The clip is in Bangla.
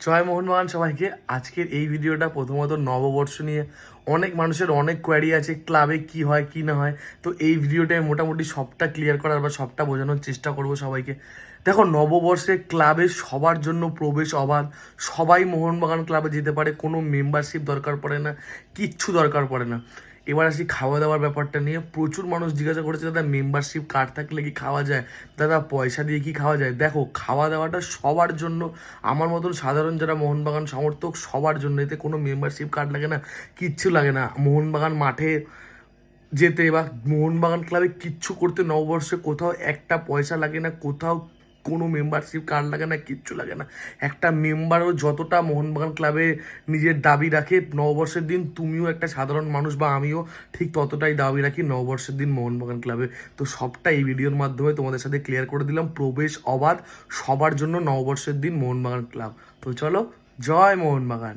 জয় মোহনবাগান সবাইকে। আজকের এই ভিডিওটা প্রথমত নববর্ষ নিয়ে অনেক মানুষের অনেক কোয়ারি আছে, ক্লাবে কি হয় কি না হয়। তো এই ভিডিওটায় মোটামুটি সবটা ক্লিয়ার করার বা সবটা বোঝানোর চেষ্টা করব সবাইকে। দেখো, নববর্ষে ক্লাবে সবার জন্য প্রবেশ অবাধ। সবাই মোহনবাগান ক্লাবে যেতে পারে, কোনো মেম্বারশিপ দরকার পড়ে না, কিচ্ছু দরকার পড়ে না। এবার আসি খাওয়া দাওয়ার ব্যাপারটা নিয়ে। প্রচুর মানুষ জিজ্ঞাসা করেছে, দাদা মেম্বারশিপ কার্ড থাকলে কি খাওয়া যায়, দাদা পয়সা দিয়ে কি খাওয়া যায়? দেখো, খাওয়া দাওয়াটা সবার জন্য, আমার মতন সাধারণ যারা মোহনবাগান সমর্থক সবার জন্য। এতে কোনো মেম্বারশিপ কার্ড লাগে না, কিচ্ছু লাগে না। মোহনবাগান মাঠে যেতে বা মোহনবাগান ক্লাবে কিচ্ছু করতে নববর্ষে কোথাও একটা পয়সা লাগে না, কোথাও কোনো মেম্বারশিপ কার্ড লাগে না, কিচ্ছু লাগে না। একটা মেম্বারও যতটা মোহনবাগান ক্লাবে নিজের দাবি রাখে নববর্ষের দিন, তুমিও একটা সাধারণ মানুষ বা আমিও ঠিক ততটাই দাবি রাখি নববর্ষের দিন মোহনবাগান ক্লাবে। তো সবটা এই ভিডিওর মাধ্যমে তোমাদের সাথে ক্লিয়ার করে দিলাম। প্রবেশ অবাধ সবার জন্য নববর্ষের দিন মোহনবাগান ক্লাব। তো চলো, জয় মোহনবাগান।